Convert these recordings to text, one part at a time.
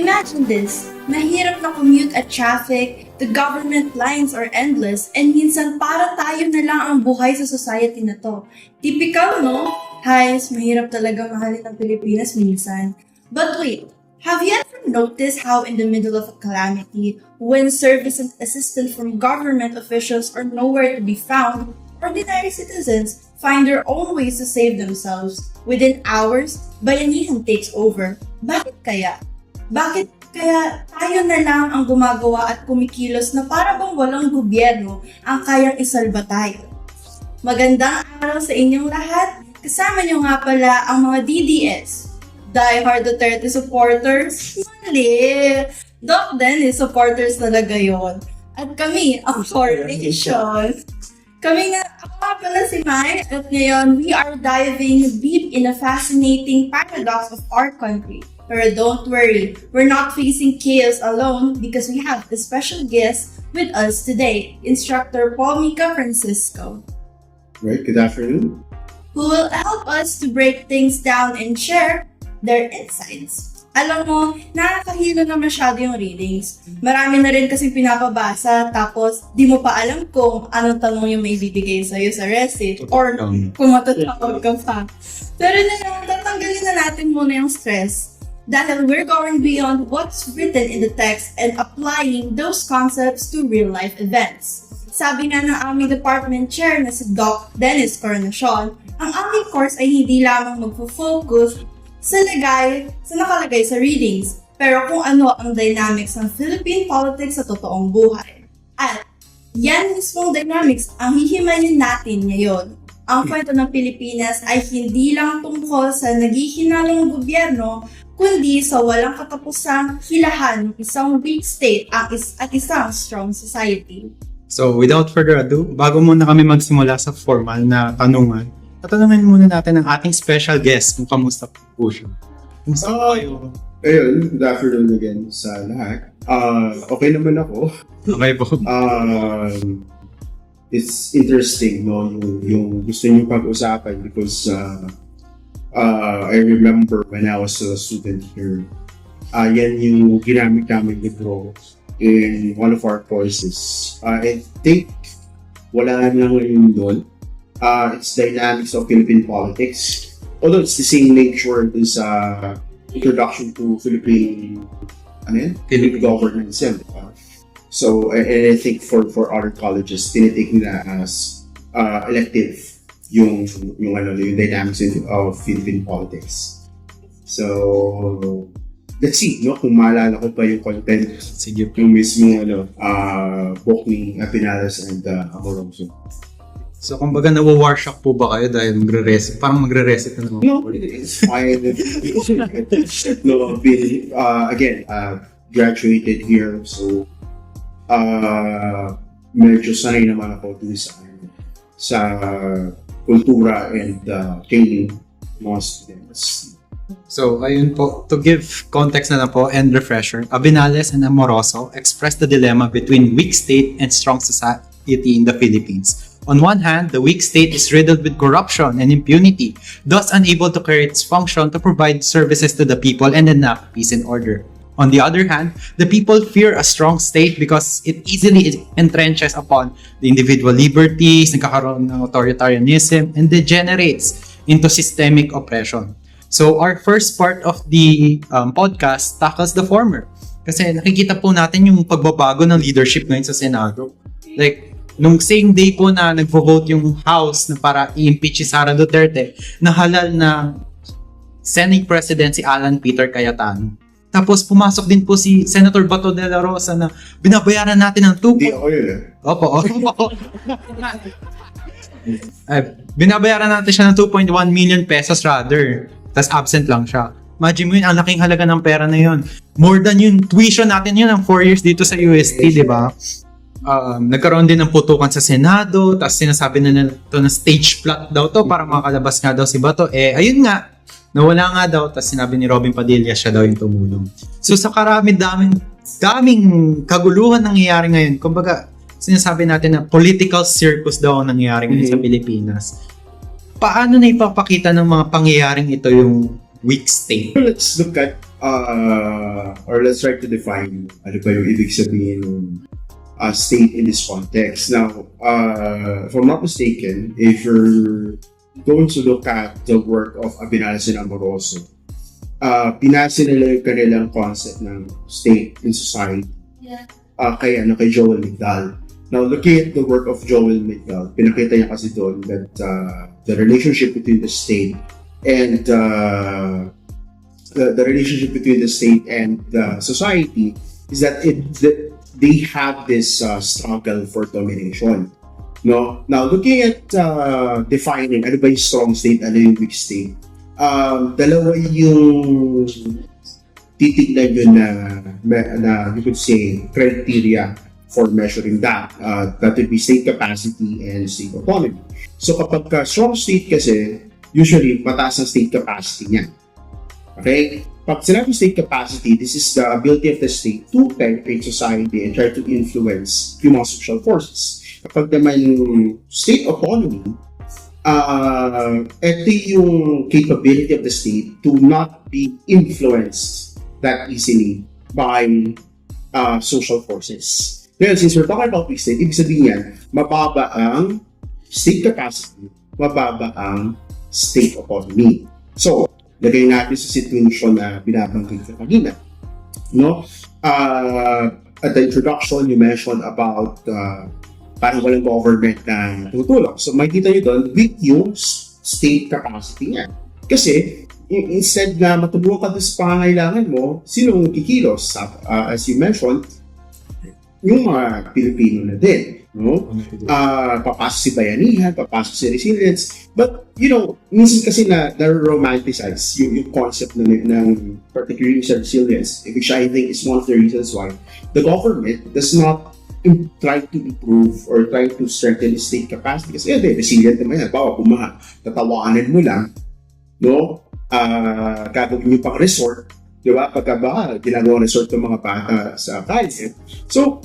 Imagine this, mahirap na commute at traffic, the government lines are endless, and minsan para tayo na lang ang buhay sa society na to. Typical, no? Guys, mahirap talaga mahalin ang Pilipinas minsan. But wait, have you ever noticed how in the middle of a calamity, when service and assistance from government officials are nowhere to be found, ordinary citizens find their own ways to save themselves. Within hours, bayanihan takes over. Bakit kaya? Bakit kaya tayo na lang ang gumagawa at kumikilos na para bang walang gobyerno ang kayang isalba tayo? Magandang araw sa inyong lahat. Kasama niyo nga pala ang mga DDS. Die Hard Duterte supporters? Mali! Doc Dennis supporters talaga yon. At kami, ang Formation. Kami nga, ako nga pala si Mai, at ngayon we are diving deep in a fascinating paradox of our country. Pero don't worry, we're not facing chaos alone because we have a special guest with us today, Instructor Paul Mika Francisco. Right, good afternoon. Who will help us to break things down and share their insights. Alam mo, nakakahilo na masyado yung readings. Marami na rin kasi pinapabasa, tapos di mo pa alam kung anong tanong yung may bibigay sa'yo sa receipt or kung matatawag ka pa. Pero na tatanggalin na natin muna yung stress dahil we're going beyond what's written in the text and applying those concepts to real-life events. Sabi nga ng aming department chair na si Doc Dennis Coronation, ang aming course ay hindi lamang magpo-focus sa nakalagay sa readings, pero kung ano ang dynamics ng Philippine politics sa totoong buhay. At yan mismong dynamics ang hihimayin natin ngayon. Ang kwento ng Pilipinas ay hindi lang tungkol sa naghihinalang gobyerno, kundi sa walang katapusang hilahan ng isang weak state at isang strong society. So, without further ado, bago muna kami magsimula sa formal na tanungan, tatanungin muna natin ang ating special guest kung kamusta po siya. Kamusta po kayo? Ayun, good afternoon again sa lahat. Okay naman ako. Okay po. It's interesting, no, yung gusto niyo pag-usapan because I remember when I was a student here, yan yung ginamit namin libro in one of our courses. I think wala na ngayon doon. It's Dynamics of Philippine Politics. Although it's the same nature as Introduction to Philippine governance. So I think for other colleges, tinitake nila as elective yung Dynamics of Philippine Politics. So let's see, no, kung maalala ko pa yung content. Sige po. Yung mismo book ni Apinales and Amoroso. So, kumbaga nawa-warshock po ba kayo dahil parang magre-reset na naman? No, it's fine. No, again, graduated here, so medyo sanay naman ako dun sa kultura and training mga students. So, ayun po, to give context na lang po and refresher, Abinales and Amoroso expressed the dilemma between weak state and strong society in the Philippines. On one hand, the weak state is riddled with corruption and impunity, thus unable to carry its function to provide services to the people and enact peace and order. On the other hand, the people fear a strong state because it easily entrenches upon the individual liberties, nagkakaroon ng authoritarianism, and degenerates into systemic oppression. So our first part of the podcast tackles the former. Kasi nakikita po natin yung pagbabago ng leadership ngayon sa Senado. Like, nung same day po na nagvo-vote yung House na para i-impeach si Sara Duterte, nahalal na Senate President si Alan Peter Cayetano. Tapos pumasok din po si Senator Bato de la Rosa na binabayaran natin ng 2. Hindi ako yun eh. Opo. Binabayaran natin siya ng 2.1 million pesos rather. Tapos absent lang siya. Imagine mo yun, ang laking halaga ng pera na yun. More than yung tuition natin yun ng 4 years dito sa UST, di ba? Nagkaroon din ng putukan sa Senado, tapos sinasabi na ito na stage plot daw to para makalabas nga daw si Bato. Ayun nga, nawala nga daw, tapos sinabi ni Robin Padilla siya daw yung tumulong. So sa daming kaguluhan nangyayari ngayon, kumbaga sinasabi natin na political circus daw ang nangyayari ngayon sa Pilipinas. Paano na ipapakita ng mga pangyayaring ito yung weak state? Let's look at or let's try to define ano ba yung ibig sabihin ng state in this context. Now, if I'm not mistaken, if you're going to look at the work of Abenales and Amoroso, pinasa nila yung kanilang concept ng state in society kay Joel Migdal. Now, looking at the work of Joel Migdal, pinakita niya kasi doon that the relationship between the state and the relationship between the state and the society is that they have this struggle for domination. No? Now, looking at defining ano ba yung strong state, ano yung weak state, dalawa yung titignan yun na you could say criteria for measuring that. That would be state capacity and state autonomy. So kapag strong state kasi, usually mataas ang state capacity niya. Okay? Pag sinabi state capacity, this is the ability of the state to penetrate society and try to influence yung mga social forces. Kapag naman state autonomy, ito yung capability of the state to not be influenced that easily by social forces. Ngayon, since we're talking about weak state, ibig sabihin yan, mababa ang state capacity, mababa ang state autonomy. So, lagay natin sa situation na binabanggit ka kanina. No? At the introduction, you mentioned about parang walang government na tutulong. So, makikita nyo doon, weak yung state capacity niya. Kasi, instead na matulungan ka doon sa pangangailangan mo, sinong kikilos? As you mentioned, yung mga Pilipino na din. No? Papasok si bayanihan, papasok si resilience. But, minsan kasi na-romanticize yung concept ng particularly sa resilience, which I think is one of the reasons why the government does not try to improve or try to strengthen the state capacity. Kasi resilient naman yan. Bawa, bumaha, tatawanan mo lang, no? Gagawin nyo pang resort, di ba? Pagka ginagawa resort ng mga bata sa kalye. So,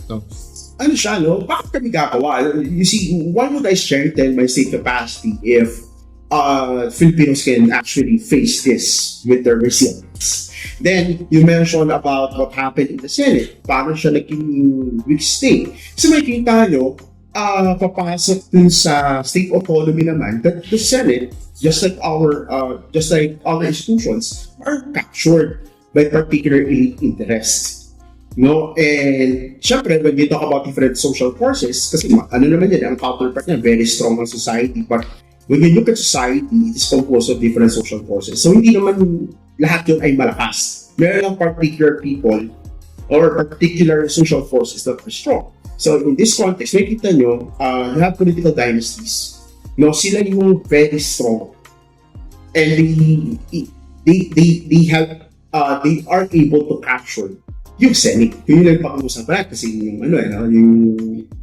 ano siya, no? Bakit kami gagawa? You see, why would I strengthen my state capacity if Filipinos can actually face this with their resilience? Then, you mentioned about what happened in the Senate. Paano siya naging weak state? So, makikita nyo, papasok dun sa state autonomy naman that the Senate, just like other institutions, are captured by particular elite interests. No? And syempre, when you talk about different social forces, kasi ano naman yan, ang counterpart niya, very strong ang society. But when you look at society, it is composed of different social forces. So hindi naman lahat yun ay malakas. Meron lang particular people or particular social forces that are strong. So in this context, makikita nyo, you have political dynasties. No, sila yung very strong. And they are able to capture yung Senate. Yun yung nagpakamusapan kasi yung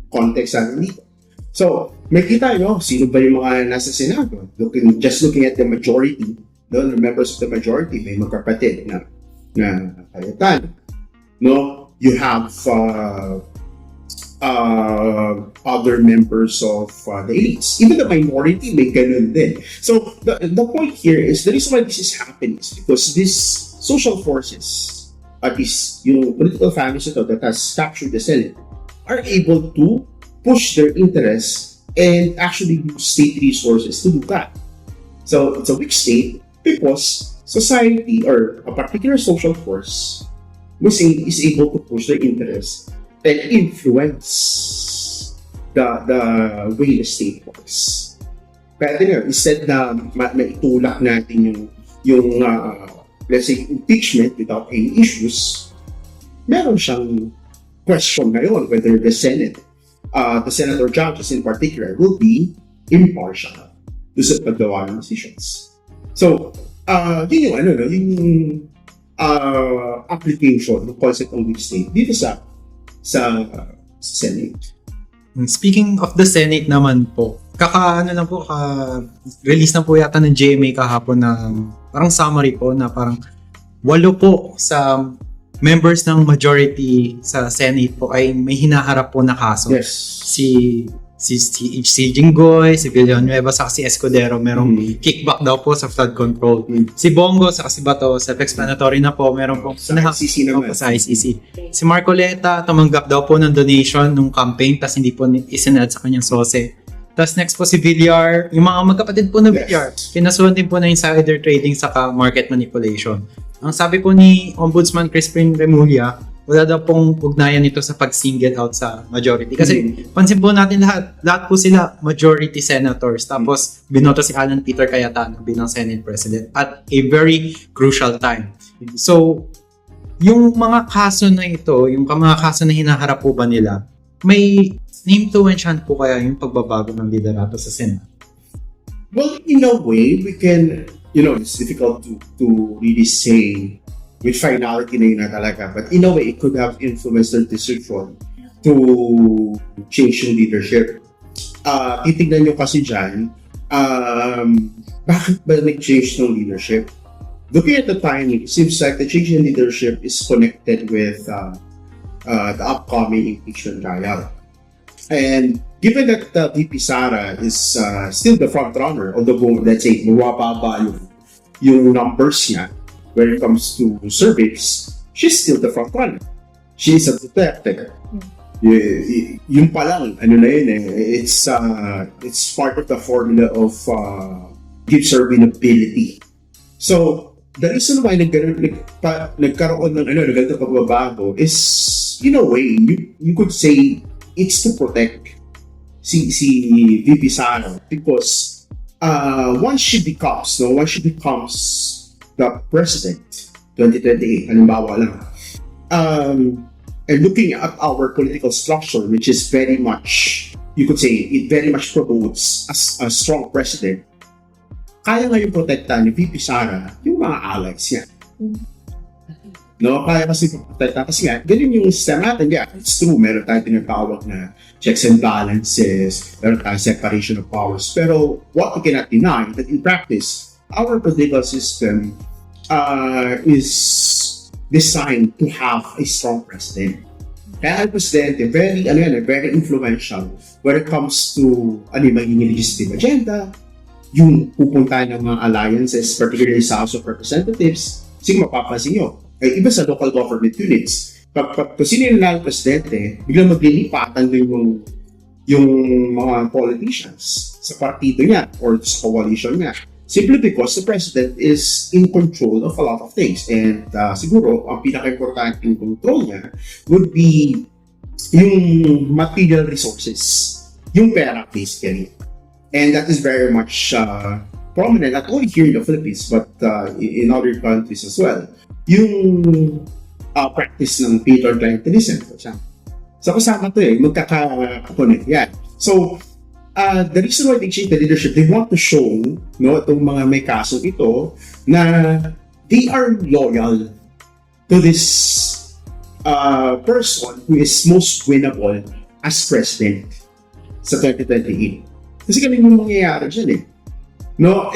context natin dito. So, makikita nyo, sino ba yung mga nasa Senado? Just looking at the majority, the members of the majority, may magkapatid na Cayetano. No? You have other members of the elites. Even the minority may ganun din. So, the point here is, the reason why this is happening is because these social forces, at least yung political families ito that has captured the Senate, are able to push their interests and actually use state resources to do that. So, it's a weak state because society or a particular social force is able to push their interests and influence the way the state works. Kaya instead na maitulak natin yung let's say impeachment without any issues, meron siyang question ngayon whether the Senate, the senator judges in particular, will be impartial to sa paggawa ng decisions. So, yun yung application ng concept ng weak state dito sa Senate. Speaking of the Senate naman po, release na po yata ng GMA kahapon ng parang summary po na parang 8 po sa members ng majority sa Senate po ay may hinaharap po na kaso. Yes. Si si Jinggoy, si Villanueva, saka si Escudero, merong kickback daw po sa flood control. Si Bongo, saka si Bato, self-explanatory na po, meron po Sa ICC naman. sa ICC. Si Marcoleta, tumanggap daw po ng donation nung campaign, tas hindi po isinad sa kanyang sose. Tas next po si Villar, yung mga magkapatid po na Villar, kinasuhan din po na insider trading saka market manipulation. Ang sabi po ni Ombudsman Crispin Remulla, wala daw pong ugnayan nito sa pag-single out sa majority. Kasi pansin po natin lahat po sila majority senators. Tapos binoto si Alan Peter Cayetano bilang Senate President at a very crucial time. So, yung mga kaso na ito, yung mga kaso na hinaharap po ba nila, may na-influensyahan po kaya yung pagbabago ng liderato sa Senate? Well, in a way, we can, it's difficult to really say with finality na yun na talaga. But in a way, it could have influenced their decision to change yung leadership. Titignan nyo kasi dyan, bakit ba nag-change ng leadership? Looking at the timing, it seems like the change in leadership is connected with the upcoming impeachment trial. And given that VP Sara is still the front runner, although let's say mababa yung numbers niya when it comes to surveys, she's still the front runner. She is a Duterte. Yung pa lang, it's part of the formula of gives her winnability. So, the reason why nagkaroon ng ganito pagbabago is, in a way, you could say it's to protect si VP Sara because once she becomes the president 2028, halimbawa lang, and looking at our political structure, which is very much, you could say, it very much promotes a strong president, kaya ngayon protektahan ni VP Sara yung mga allies niya. No, kaya kasi protektahan kasi nga, ganyan yung system natin. Yeah, it's true, meron tayong tinatawag na checks and balances, meron tayong separation of powers. Pero what we cannot deny that in practice, our political system is designed to have a strong president. Kaya ang presidente, very influential when it comes to magiging legislative agenda, yung pupunta ng mga alliances, particularly sa House of Representatives. Kasi mapapansin nyo, iba sa local government units. Pag sino yung nalang presidente, biglang maglilipatan yung mga politicians sa partido niya or sa coalition niya. Simply because the president is in control of a lot of things. And siguro, ang pinaka-importanting control niya would be yung material resources, yung pera basically. And that is very much prominent, not only here in the Philippines, but in other countries as well. Yung practice ng Peter clientelism, for example. So kasama to magkaka-connect yan. So, the reason why they change the leadership, they want to show, itong mga may kaso ito, na they are loyal to this person who is most winnable as president sa 2028. Kasi ganun yung mangyayari dyan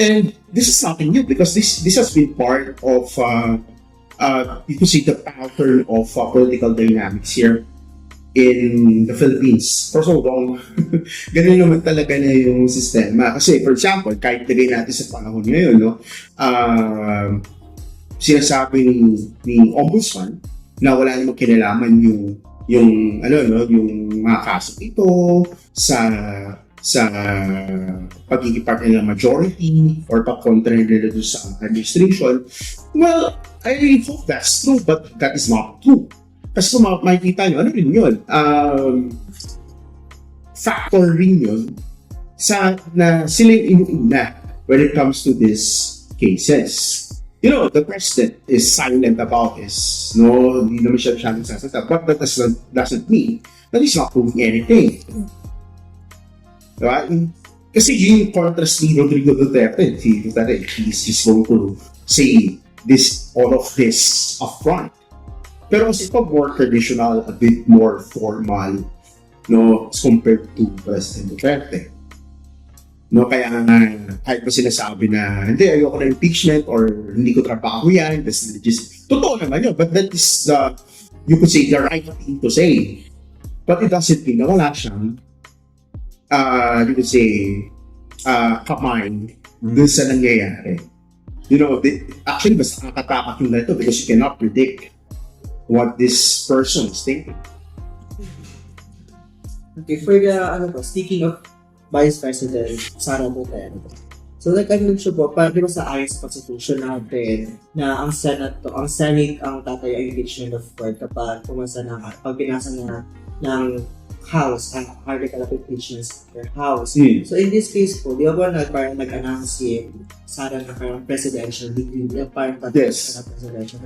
and this is nothing new because this has been part of you could see the pattern of political dynamics here in the Philippines for so long. Ganun naman talaga na yung sistema. Kasi for example, kahit lagay natin sa panahon ngayon, sinasabi ni Ombudsman na wala namang kinalaman yung mga kaso ito sa pagiging partner ng majority or pag-contra nila doon sa administration. Well, I hope that's true, but that is not true. Kasi kung makikita nyo, ano rin yun? Factor rin yun na sila yung inuuna when it comes to these cases. The president is silent about this. Hindi naman siya nagsasasa. But that doesn't mean that he's not proving anything. Diba? Kasi yung contrast ni Rodrigo Duterte, he's going to say all of this upfront. Pero kasi ito more traditional, a bit more formal, as compared to President Duterte. Kaya kahit pa sinasabi na, hindi, ayoko na impeachment or hindi ko trabaho yan, totoo naman yun, but that is you could say, the right thing to say. But it doesn't mean na wala siyang you could say, kamay dun sa nangyayari. You know, actually, mas nakakatakot yung ganito because you cannot predict what this person is thinking. Okay, for the, speaking of Vice President Sara Duterte. So like I mentioned po, parang di ba sa ayon sa Constitution natin na ang Senate ang tatay ang impeachment of court kapag pumasa na, pag pinasa na ng House, ang article of impeachment per House. So in this case po, di ba parang nag-announce si Sara na parang presidential degree, parang tatay Yes. na presidential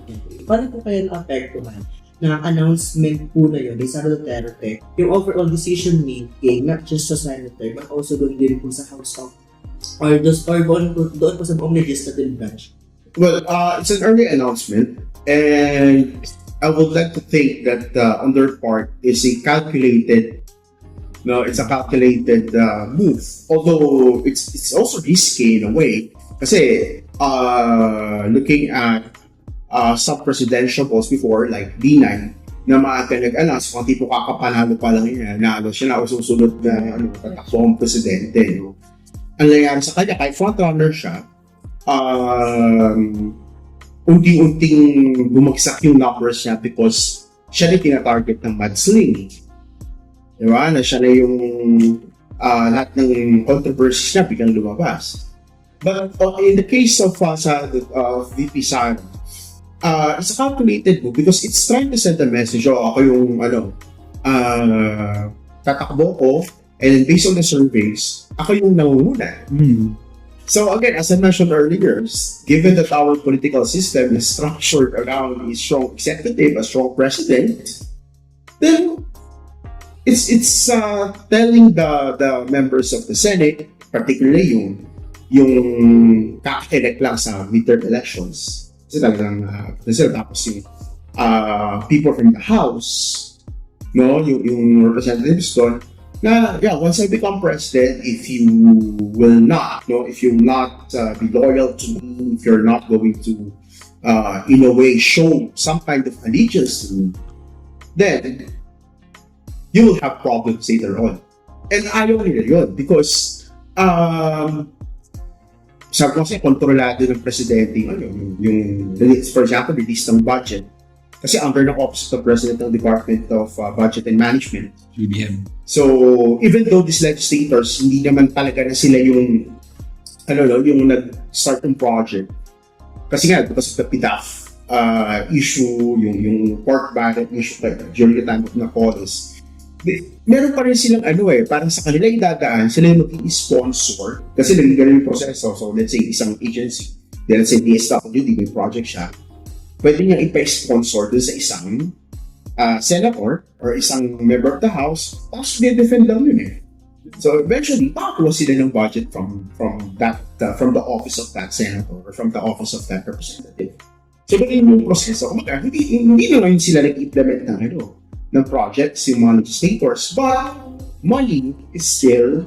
degree. Paano po kaya na-apektuhan na announcement po na yun ni Sara Duterte, yung overall decision making, not just sa senator, but also doon din po sa House of, or doon po sa buong legislative branch. Well, it's an early announcement, and I would like to think that on their part is a calculated, it's a calculated move. Although it's also risky in a way, kasi looking at some presidential polls before, like D9, na maaga nag-announce kung tipo kakapanalo pa lang yan, nalo siya na susunod na tatakbo ang presidente. No? Ang nangyari sa kanya, kahit frontrunner siya, unti-unting bumagsak yung numbers niya because siya na tinatarget ng mudslinging. Diba? Na siya na yung lahat ng controversies niya biglang lumabas. But in the case of VP Sara, it's a calculated move because it's trying to send a message, ako yung tatakbo ko, and then based on the surveys, ako yung nangunguna. So again, as I mentioned earlier, given that our political system is structured around a strong executive, a strong president, then it's telling the members of the Senate, particularly yung kaka-elect lang sa midterm elections, kasi talagang tapos yung people from the House, yung representatives doon, na once I become president, if you will not be loyal to me, if you're not going to in a way show some kind of allegiance to me, then you will have problems later on. And ayaw nila yun because sabi ko kasi kontrolado ng presidente yung for example, release ng budget. Kasi under ng Office of the President ng Department of Budget and Management. BBM. So, even though these legislators, hindi naman talaga na sila yung nag-start ng project. Kasi nga, because of the PDAF issue, yung pork ballot issue during the time of Napoles, meron pa rin silang parang sa kanila yung dadaan, sila yung mag-i-sponsor kasi naging ganun yung proseso. So let's say isang agency, let's say DSWD, may project siya, pwede niya ipa-sponsor dun sa isang senator or isang member of the House, tapos defend lang yun So eventually, makakuha sila ng budget from the office of that senator or from the office of that representative. So ganun yung proseso. Hindi na ngayon sila nag-implement ng projects, yung mga legislators, but money is still,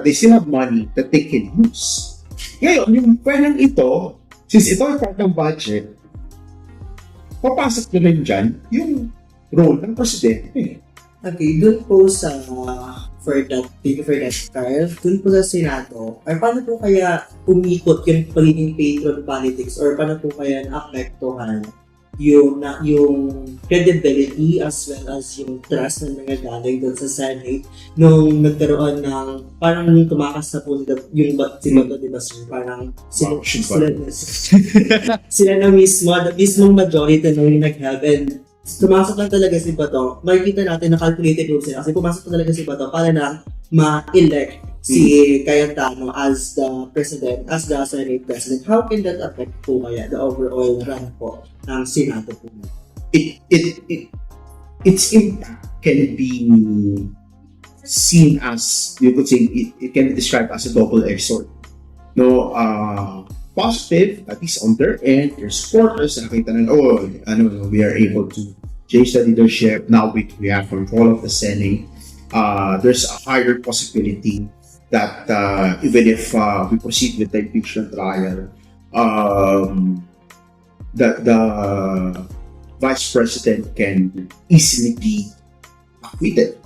they still have money that they can use. Ngayon, yung pwedeng ito, since ito ay part ng budget, papasok na rin dyan yung role ng presidente. Okay, dun po sa thank you for that, Carl. Dun po sa Senado, ay paano po kaya umikot yung pagiging patron politics or paano po kaya naapektuhan yung credibility as well as yung trust na nangagaling doon sa Senate nung nagkaroon ng parang tumakas na po yung si Bato, di ba sir? Parang sila na mismong majority nung nag-help and tumasok lang talaga si Bato. Makikita natin na calculated rules sila kasi pumasok talaga si Bato para na ma-elect si Cayetano as the president, as the Senate president. How can that affect po kaya the overall run po ng Senado po? Its impact can be seen as, you could say, it can be described as a double-edged sword. Positive, at least on their end, their supporters, nakita na, we are able to change the leadership, now we have control of the Senate. There's a higher possibility that even if we proceed with the impeachment trial, that the vice president can easily be acquitted.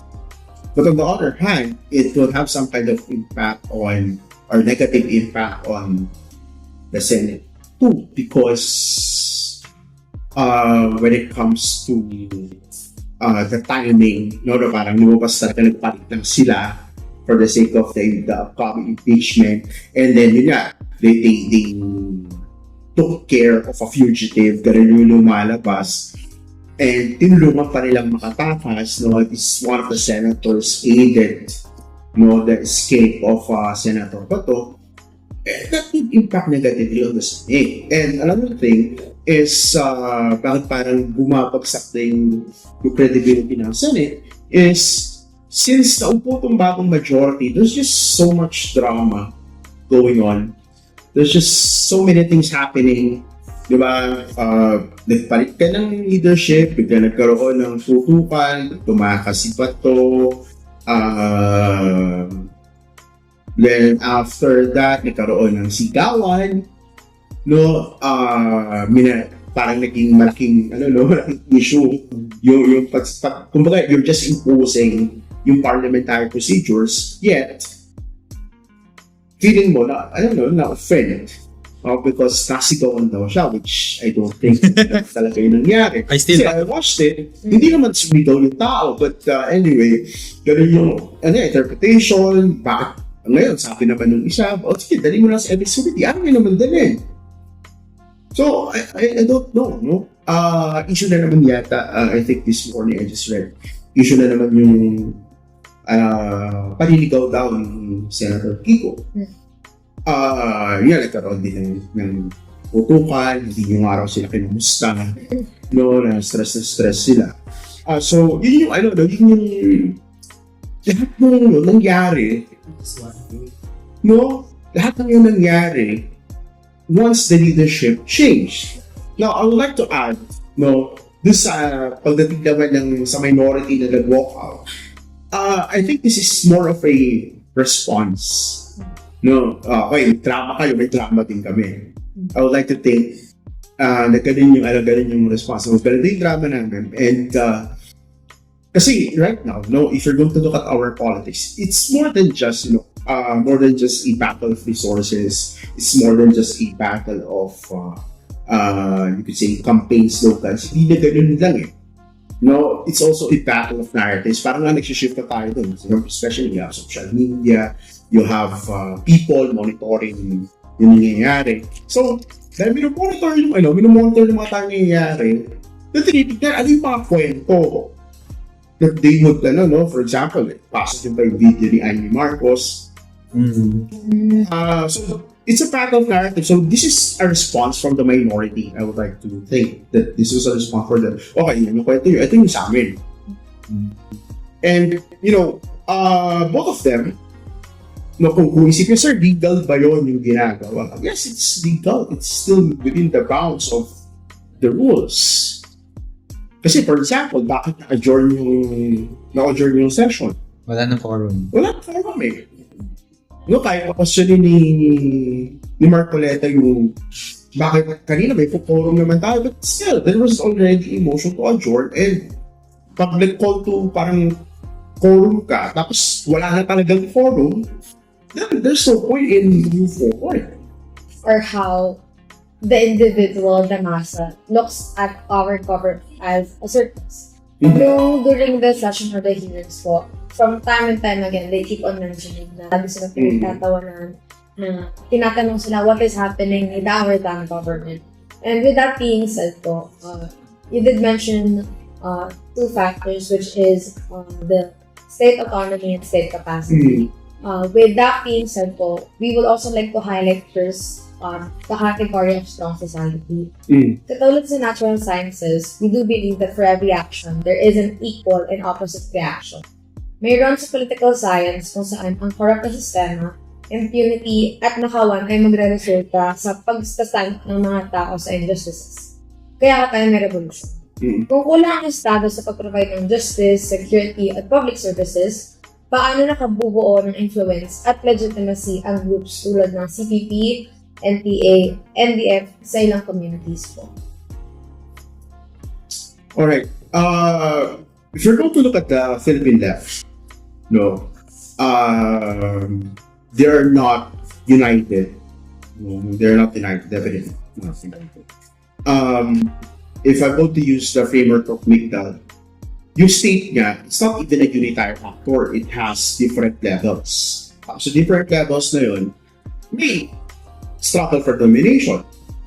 But on the other hand, it will have some kind of impact on, or negative impact on the Senate too, because when it comes to the timing, no, na parang lumabas talaga nagpalit lang sila for the sake of the upcoming impeachment, and then yun nga, they took care of a fugitive, ganun yung lumalabas, and tinulungan pa nilang makatakas, no, is one of the senators aided, no, the escape of Senator Bato, and that would impact negatively on the Senate. And another thing is, bakit parang bumabagsak na yung credibility ng Senate is, since naupo itong bagong majority, there's just so much drama going on. There's just so many things happening. Diba? Nagpalit ka ng leadership, bigla nagkaroon ng putukan, tumakas si Bato, then after that, nagkaroon ng sigawan, no, parang naging malaking, issue, yung kumbaga, you're just imposing yung parliamentary procedures, yet, feeling mo na, na-offend. Because nasigawan daw siya, which I don't think talaga yung nangyari. Kasi I watched it, hindi naman sumigaw yung tao, but anyway, ganun yung interpretation, bakit ngayon, sabi naman nung isa, sige, dali mo na sa episode, ano yun naman dali? So, I don't know, no? Issue na naman yata, I think this morning I just read, issue na naman yung paniligaw daw ng Senator Kiko. Yan, nagkaroon din ng putukan, hindi yung araw sila kinumusta, no, na stress sila. So, yun yung, yun yung, lahat ng nangyari, no, lahat ng yung nangyari, once the leadership changed. Now, I would like to add, no, this pagdating naman ng sa minority na nag-walk out, I think this is more of a response. No, okay, may drama din kami. I would like to think na ganun yung response. Ganun yung drama namin. And kasi right now, no, if you're going to look at our politics, it's more than just, a battle of resources. It's more than just a battle of, you could say, campaigns locals. Hindi na ganun lang eh. No, it's also a battle of narratives. Parang nga nagsishift na tayo dun. Especially you have social media, you have people monitoring yung nangyayari. So, dahil minomonitor yung mga tayong nangyayari, na tinitignan ano yung mga kwento that they would, for example, pasok yung pa yung video ni Amy Marcos. So, it's a battle of narrative. So, this is a response from the minority. I would like to think that this was a response for them. Okay, yung kwento yun. Ito yung sa amin. And, both of them, kung isipin, sir, legal ba yun yung ginagawa? Yes, it's legal. It's still within the bounds of the rules. Kasi, for example, bakit na-adjourn yung session? Wala nang forum. Wala nang forum eh. Kaya question ni Marcoleta yung bakit kanina may forum naman tayo, but still, there was already a motion to adjourn, and pag nag-call to parang forum ka, tapos wala na talagang forum, then there's no point in moving forward. Or how the individual, the masa, looks at our government as a circus. During the session or the hearings po, from time and time again, they keep on mentioning na sabi sila pinagtatawanan na tinatanong sila what is happening with our damn government. And with that being said po, you did mention two factors, which is the state autonomy and state capacity. With that being said po, we would also like to highlight first the category of strong society. Katulad sa natural sciences, we do believe that for every action, there is an equal and opposite reaction. Mayroon sa political science kung saan ang corrupt na sistema, impunity at nakawan ay magre-resulta sa pagsastand ng mga tao sa injustices. Kaya tayo may revolution. Kung kulang ang estado sa pag-provide ng justice, security at public services, paano nakabubuo ng influence at legitimacy ang groups tulad ng CPP, NPA, NDF sa ilang communities po? Alright. If you're going to look at the Philippine left, No, they're not united. No, they're not united, definitely not united. If I go to use the framework of Migdal, yung state niya, it's not even a unitary actor. It has different levels. So different levels na yun, may struggle for domination.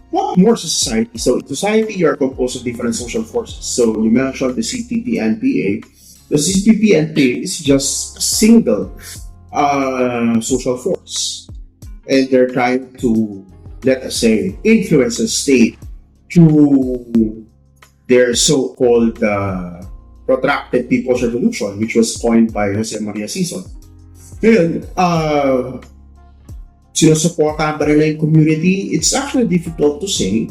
What more sa society? So in society, you are composed of different social forces. So you mentioned the CPP-NPA. The CPP-NPA is just a single social force. And they're trying to, let us say, influence the state through their so-called protracted People's Revolution, which was coined by Jose Maria Sison. Ngayon, sinusuportahan ba nila yung community? It's actually difficult to say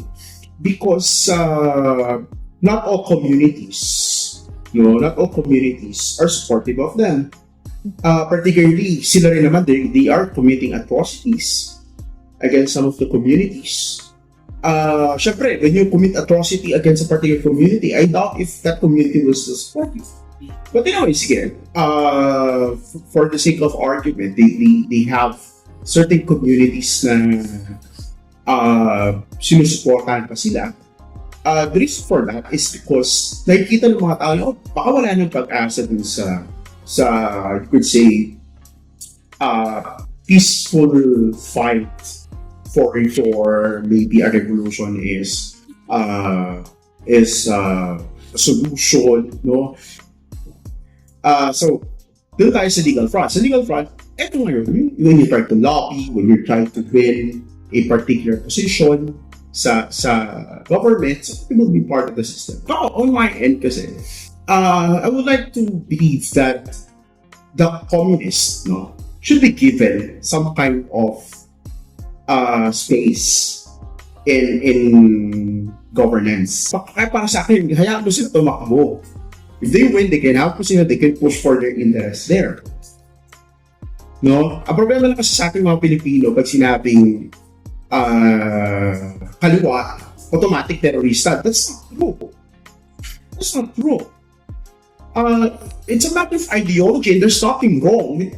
because not all communities are supportive of them. Particularly, sila rin naman, they are committing atrocities against some of the communities. Syempre, when you commit atrocity against a particular community, I doubt if that community will still support you. But anyway, sige, for the sake of argument, they have certain communities na sinusuportahan pa sila. The reason for that is because nakikita ng mga tao, baka wala nang pag-asa dun sa you could say, peaceful fight for maybe a revolution is a solution, no? So, doon tayo sa legal front. Sa legal front, eto ngayon, when you try to lobby, when you try to win a particular position sa government, so it will be part of the system. Pero on my end kasi, I would like to believe that the communists, no, should be given some kind of space in governance. Kaya para sa akin, hayaan mo sila tumakbo. If they win, they can help sila, they can push for their interests there. No? Ang problema lang kasi sa ating mga Pilipino, pag sinabing kaliwa, automatic terrorista, that's not true. That's not true. It's a matter of ideology and there's nothing wrong with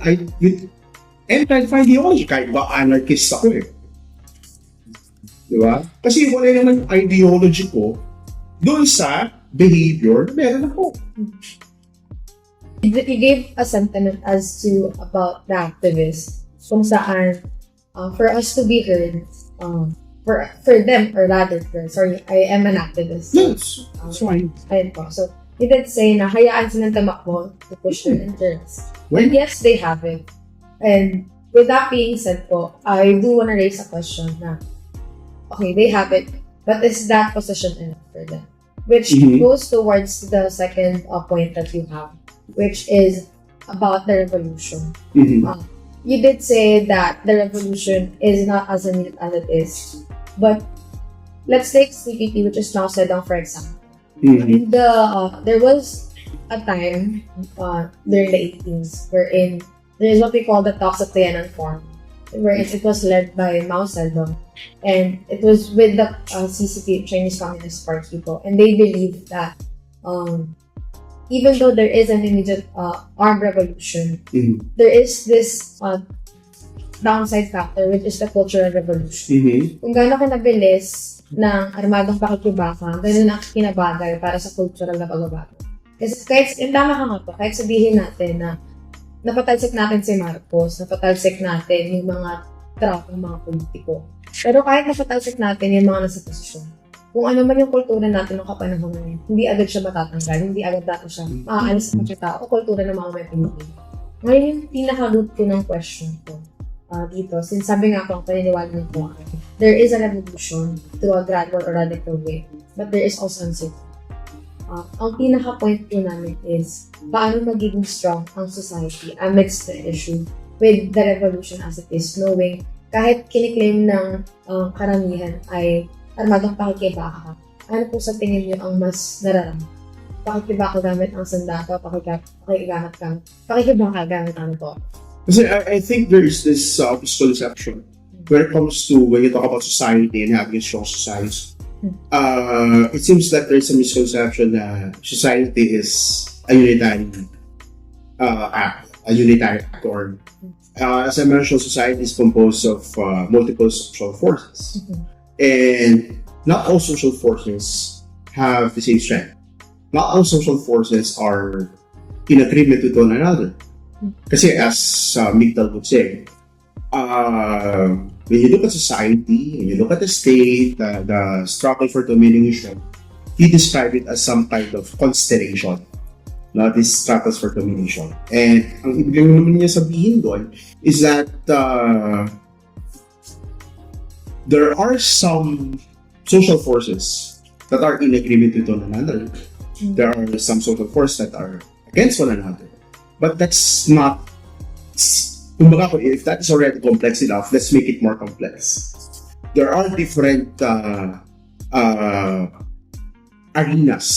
any kind of ideology. Kahit ba anarchist ako eh. Diba? Kasi wala naman yung ideology ko doon sa behavior na meron ako. You gave a sentiment as to about the activists kung saan for us to be heard, for them, or rather, sorry, I am an activist. Yes, that's fine. Ayun po. So, you did say na hayaan silang tumakbo to push their interests. When? And yes, they have it. And with that being said po, I do want to raise a question na, okay, they have it, but is that position enough for them? Which goes towards the second point that you have, which is about the revolution. You did say that the revolution is not as neat as it is, but let's take CPP, which is now set down, for example. In there was a time during the 18s wherein there is what we call the talks of Tiananmen Forum, where it was led by Mao Zedong, and it was with the CCP, Chinese Communist Party people, and they believe that even though there is an immediate armed revolution, there is this downside factor, which is the cultural revolution. Kung gaano kinabilis ng armadong pakikibaka, ganun ang kinabagay para sa cultural na pagbabago. Kasi kahit, tama ka nga po, kahit sabihin natin na napatalsik natin si Marcos, napatalsik natin yung mga tratong mga politiko. Pero kahit napatalsik natin yung mga nasa posisyon, kung ano man yung kultura natin ng kapanahon ngayon, hindi agad siya matatanggal, hindi agad dapat siya maaalis sa pagkatao o kultura ng mga may Pilipino. Ngayon yung pinaka-root ko ng question ko dito, since sabi nga po ang paniniwala ng po, there is a revolution through a gradual or radical way, but there is also uncertainty. Ang pinaka-point po namin is paano magiging strong ang society amidst the issue with the revolution as it is, knowing kahit kiniklaim ng karamihan ay armadong pakikibaka, ano po sa tingin niyo ang mas nararamdaman? Pakikibaka gamit ang sandata, pakikibaka gamit ano po? Kasi I think there is this misconception when it comes to when you talk about society and having a strong society. It seems that there's a misconception that society is a unitary act. a unitary actor. As I mentioned, society is composed of multiple social forces. And not all social forces have the same strength. Not all social forces are in agreement with one another. Kasi as Migdal would say, when you look at society, when you look at the state, the struggle for domination, he described it as some kind of constellation. No, these struggles for domination. And ang ibig lang naman niya sabihin doon is that there are some social forces that are in agreement with one another. There are some social forces that are against one another. But that's not, kumbaga, if that is already complex enough, let's make it more complex. There are different arenas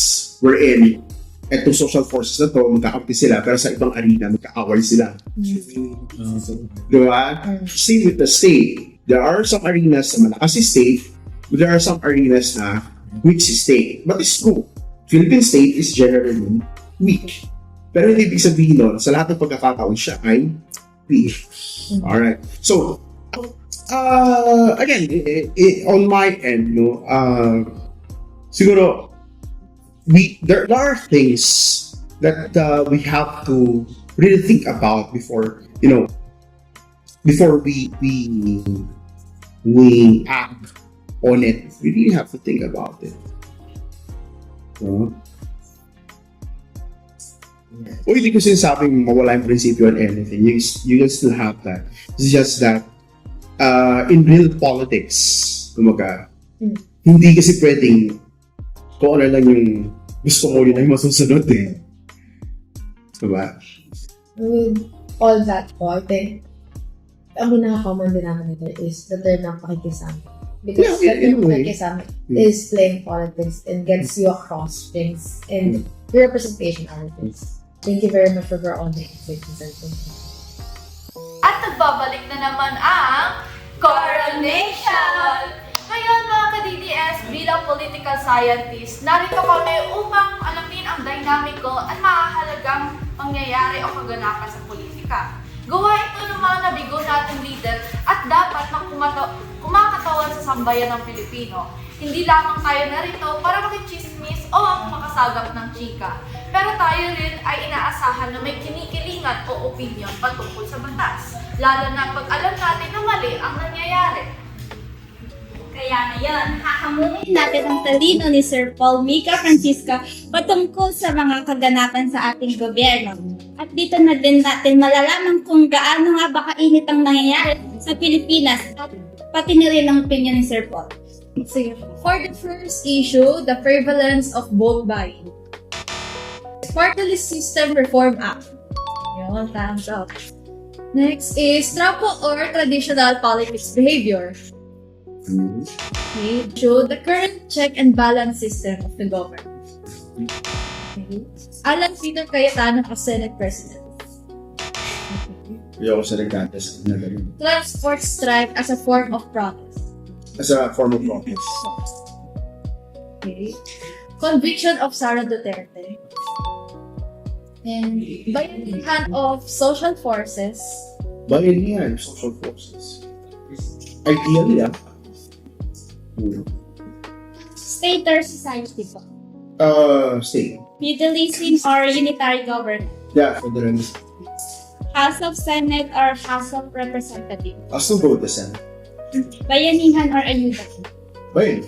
wherein etong social forces na to, magkakampi sila, pero sa ibang arena, magkaaway sila. Diba? Same with the state. There are some arenas na malakas si state, but there are some arenas na weak si state. But it's true. Philippine state is generally weak. Pero hindi ibig sabihin nun, sa lahat ng pagkakataon siya ay weak. Alright. So, again, on my end, no, siguro, there are things that we have to really think about before we act on it. We really have to think about it. O hindi ko sinasabing mawala yung prinsipyo on anything. You can still have that. It's just that in real politics, kumaga, hindi kasi pwedeng kung ano lang yung gusto mo, yun ay masusunod eh. Diba? With all that po, I think, ang pinaka-common denominator is the term ng pakikisama. Because Yeah, the term in a way. pakikisama is playing politics and gets you across things and the representation of things. Thank you very much for all the information. At nagbabalik na naman ang Coronation! Ngayon mga ka-DDS, bilang political scientist, narito kami upang alamin ang dinamiko at mahahalagang mangyayari o kaganapan sa politika. Gawa ito ng mga nabigo nating leader at dapat na kumakatawan sa sambayan ng Pilipino. Hindi lamang tayo narito para makichismis o makasagap ng chika. Pero tayo rin ay inaasahan na may kinikilingan o opinion patungkol sa batas. Lalo na pag alam natin na mali ang nangyayari. Kaya ngayon, hahamunin natin ang talino ni Sir Paul Mika Francisca patungkol sa mga kaganapan sa ating gobyerno. At dito na din natin malalaman kung gaano nga ba kainit ang nangyayari sa Pilipinas at pati na rin ang opinion ni Sir Paul. So, for the first issue, the prevalence of vote buying. Party List System Reform Act. Yun, thumbs up. Next is trapo or traditional politics behavior. Okay. Show the current check and balance system of the government. Okay. Alan Peter Cayetano as Senate President. Hindi ako sa nagkatest na ganun. Transport strike as a form of protest. As a form of protest. Okay. Conviction of Sara Duterte. And bayanihan of social forces. Bayan yan, social forces. Ideally, State or society po? state. Feudalism or unitary government? Yeah, federalism. House of Senate or House of Representatives? I'll still go with the Senate. Bayanihan or ayuda? Bayan.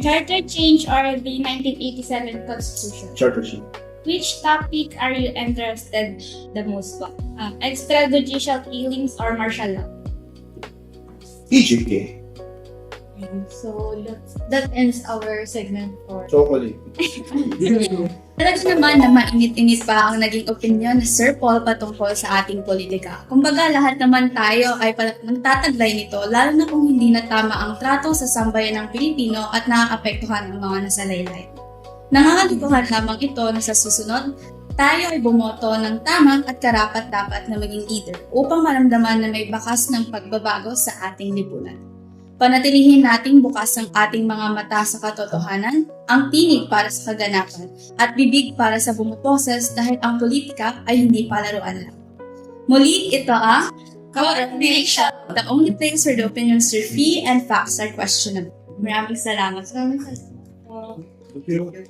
Charter change or the 1987 Constitution? Charter change. Which topic are you interested the most po? Extrajudicial killings or martial law? EJK. So that ends our segment for Chocolate. Talaga naman na mainit-init pa ang naging opinion ni Sir Paul patungkol sa ating politika. Kumbaga lahat naman tayo ay nagtataglay nito, lalo na kung hindi na tama ang trato sa sambayan ng Pilipino at nakakapektuhan ang mga nasalaylay. Nangangalikuhan lamang ito na sa susunod, tayo ay bumoto ng tamang at karapat-dapat na maging leader upang maramdaman na may bakas ng pagbabago sa ating lipunan. Panatilihin nating bukas ang ating mga mata sa katotohanan, ang tinig para sa kaganapan, at bibig para sa bumuposes dahil ang politika ay hindi palaruan lang. Muli, ito ang Coronation, the only place where the opinions are free and facts are questionable. Maraming salamat. Okay.